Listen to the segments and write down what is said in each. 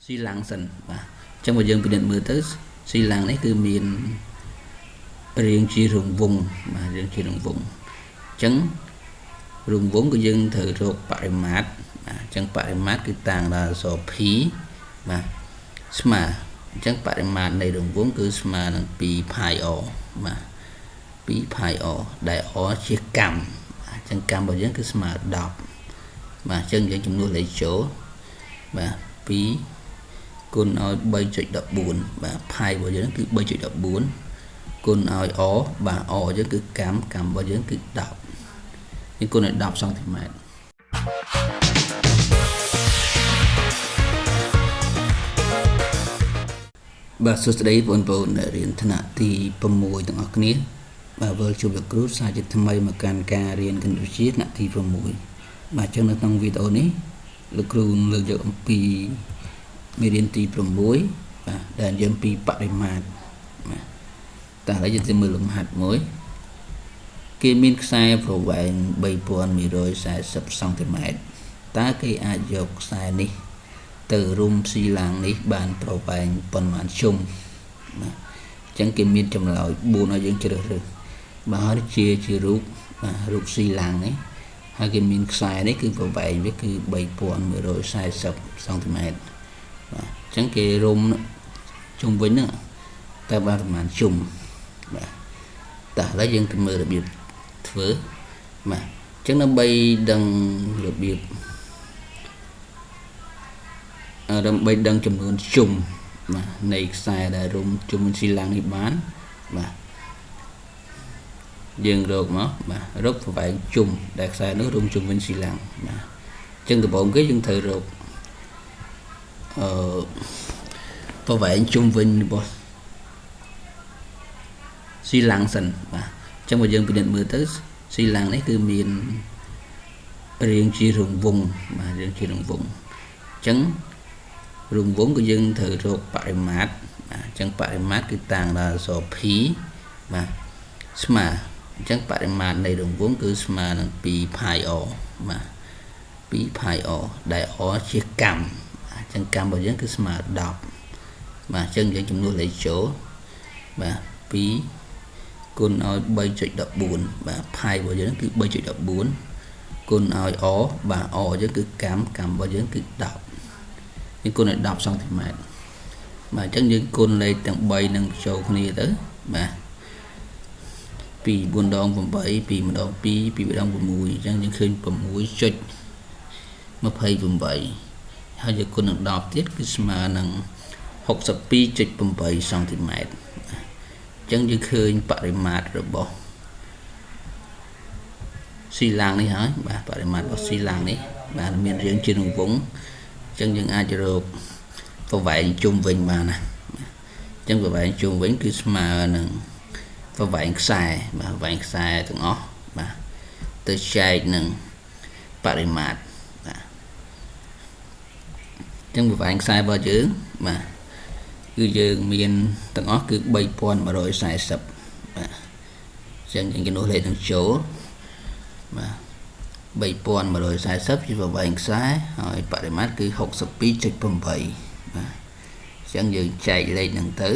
Xi Lăng sinhបាទចឹងបើយើងពិនិត្យមើលទៅស៊ីឡាំងនេះគឺមានរាងជារង្វង់បាទរាងជារង្វង់ចឹងរង្វង់គឺយើងត្រូវរកបរិមាត្របាទចឹងបរិមាត្រគឺតាំងដល់អក្សរ P បាទស្មើចឹងបរិមាត្រនៃរង្វង់គឺស្មើនឹង 2 pi r បាទ2 pi r ដែល r ជាកម្មចឹងកម្មរបស់យើងគឺស្មើ10បាទចឹងយើងចំនួនលេខចូលបាទ2គុណឲ្យ 3.14 បាទ pi របស់យើងគឺ 3.14 គុណឲ្យ r បាទ r យើងគឺកម្មរបស់យើងគឺ10នេះគុណឲ្យ10សង់ទីម៉ែត្របាទសួស្តីបងប្អូនដែលរៀនថ្នាក់ទី6ទាំងអស់គ្នាបាទវិលជួបលោកគ្រូសាជាថ្មីមកកាន់ការរៀនគណិតវិទ្យាថ្នាក់ទី6បាទចឹងនៅក្នុងវីដេអូនេះលោកគ្រូលើកយកអំពីមេរៀនទី6បាទដែលនិយាយអំពីបរិមាត្របាទតែឥឡូវយើងទៅមើលលំហាត់មួយគេមានខ្សែប្រវែង 3140 សង់ទីម៉ែត្រតើគេអាចយកខ្សែនេះទៅរុំស៊ីឡាំងនេះបានប្រវែងប៉ុន្មានជុំបាទអញ្ចឹងគេមានចម្លើយ4ឲ្យយើងជ្រើសរើសបាទហើយជារូបបាទរូបស៊ីឡាំងនេះហើយគេមានខ្សែនេះគឺប្រវែងវាគឺ 3140 សង់ទីម៉ែត្របាទអញ្ចឹងគេរុំជុំវិញហ្នឹងតើបានប្រហែលជុំបាទតែឥឡូវយើងទៅមើលរបៀបធ្វើបាទអញ្ចឹងដើម្បីដឹងរបៀបដើម្បីដឹងចំនួនជុំបាទនៃខ្សែដែលរុំជុំស៊ីឡាំងនេះបានបាទយើងរកមកបាទរកប្រវែងជុំដែលខ្សែនោះរុំជុំវិញស៊ីឡាំងបាទអញ្ចឹងដំបូងគេយើងត្រូវរកប្រវែងជុំវិញរបស់ស៊ីឡាំងសិនបាទអញ្ចឹងបើយើងពិនិត្យមើលទៅស៊ីឡាំងនេះគឺមានរាងជារង្វង់បាទរាងជារង្វង់អញ្ចឹងរង្វង់គឺយើងត្រូវរកបរិមាត្របាទអញ្ចឹងបរិមាត្រគឺតាំងដល់អក្សរ P បាទស្មើអញ្ចឹងបរិមាត្រនៃរង្វង់គឺស្មើនឹង2 pi r បាទ2 pi r ដែល r ជាកម្មអញ្ចឹងកម្មរបស់យើងគឺស្មើ10បាទអញ្ចឹងយើងចំនួនលេខចូលបាទ2គុណឲ្យ 3.14 បាទ pi របស់យើងគឺ 3.14 គុណឲ្យ r បាទ r យើងគឺកម្មរបស់យើងគឺ10នេះគុណឲ្យ10សង់ទីម៉ែត្របាទអញ្ចឹងយើងគុណលេខទាំង3នឹងចូលគ្នាទៅបាទ2 4ដង8 2ម្ដង2 2ម្ដង6អញ្ចឹងយើងឃើញ 6.28 ហើយយើងគុណនឹង10ទៀតគឺស្មើនឹង 62.8 សង់ទីម៉ែត្រអញ្ចឹងយើងឃើញបរិមាត្ររបស់ស៊ីឡាំងនេះហើយបាទបរិមាត្ររបស់ស៊ីឡាំងនេះបាទមានរាងជារង្វង់អញ្ចឹងយើងអាចរកប្រវែងជុំវិញបានណាអញ្ចឹងប្រវែងជុំវិញគឺស្មើនឹងប្រវែងខ្សែបាទប្រវែងខ្សែទាំងអស់បាទទៅចែកនឹងបរិមាត្របាទអញ្ចឹងប្រវែងខ្សែរបស់យើងបាទគឺយើងមានទាំងអស់គឺ 3140 បាទអញ្ចឹងយើងចំនួនលេខនឹងចូលបាទ3140ជាប្រវែងខ្សែហើយបរិមាត្រគឺ 62.8 បាទអញ្ចឹងយើងចែកលេខនឹងទៅ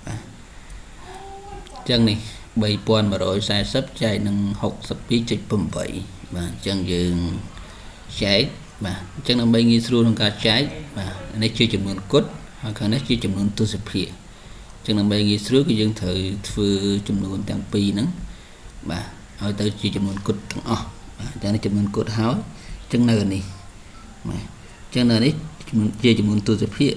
បាទអញ្ចឹងនេះ3140ចែកនឹង 62.8 បាទអញ្ចឹងយើងចែកបាទអញ្ចឹងដើម្បីងាយស្រួលក្នុងការចែកបាទនេះជាចំនួនគត់ហើយខាងនេះជាចំនួនទស្សភាគអញ្ចឹងដើម្បីងាយស្រួលគឺយើងត្រូវធ្វើចំនួនទាំងពីរហ្នឹងបាទឲ្យទៅជាចំនួនគត់ទាំងអស់បាទអញ្ចឹងនេះចំនួនគត់ហើយអញ្ចឹងនៅនេះបាទអញ្ចឹងនៅនេះជាចំនួនទស្សភាគ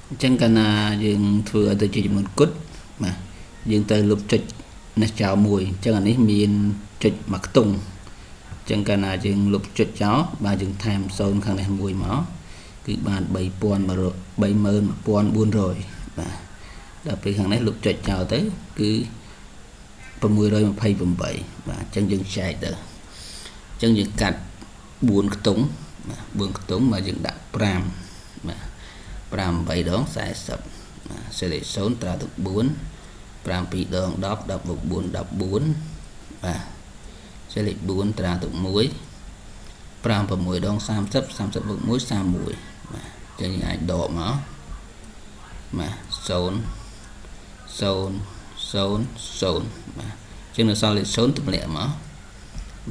អញ្ចឹងកាលណាយើងធ្វើឲ្យទៅជាចំនួនគត់បាទយើងត្រូវលុបចុចនេះចោលមួយអញ្ចឹងអានេះមានចុចមួយខ្ទង់អញ្ចឹងកាលណាយើងលុបចុចចោលបាទយើងថែម0ខាងនេះមួយមកគឺបាន 31400 បាទដល់ពេលខាងនេះលុបចុចចោលទៅគឺ628បាទអញ្ចឹងយើងចែកទៅអញ្ចឹងយើងកាត់4ខ្ទង់បាទ4ខ្ទង់មកយើងដាក់5បាទ5 8ដង40បាទសេរី0ត្រាទៅ4 5 2ដង10 10 បូក4 14បាទសេរី4ត្រាទៅ1 5 6ដង30 30 បូក1 31បាទ ចឹងយើងអាចដកមកបាទ0 0 0 0បាទចឹងនៅសល់លេខ0ទម្លាក់មក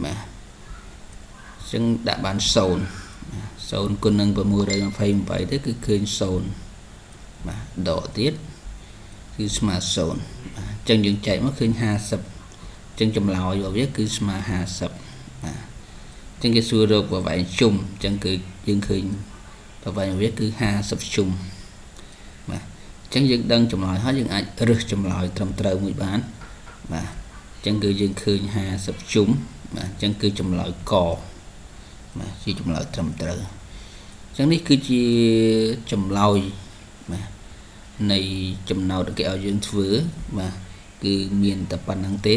បាទចឹងដាក់បាន0គុណនឹង628ទៅគឺឃើញ0បាទដកទៀតគឺស្មើ0បាទចឹងយើងចែកមកឃើញ50ចឹងចម្លើយរបស់វាគឺស្មើ50បាទចឹងគេសួររកប្រវែងជុំចឹងគឺយើងឃើញប្រវែងវាគឺ50ជុំបាទចឹងយើងដឹងចម្លើយហើយយើងអាចរើសចម្លើយត្រឹមត្រូវមួយបានបាទចឹងគឺយើងឃើញ50ជុំបាទចឹងគឺចម្លើយកបាទជាចម្លើយត្រឹមត្រូវចឹងនេះគឺជាចម្លើយបាទនៃចំណោទគេឲ្យយើងធ្វើបាទគឺមានតែប៉ុណ្្នឹងទេ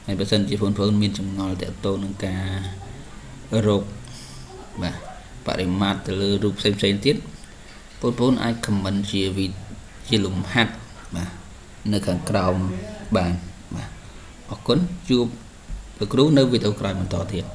ហើយបើសិនជាបងប្អូនមានចម្ងល់ទាក់ទងនឹងការរកបាទបរិមាត្រទៅលើរូបផ្សេងទៀតបងប្អូនអាច comment ជាលំហាត់បាទនៅខាងក្រោមបានបាទអរគុណជួបលោកគ្រូនៅវីដេអូក្រោយបន្តទៀត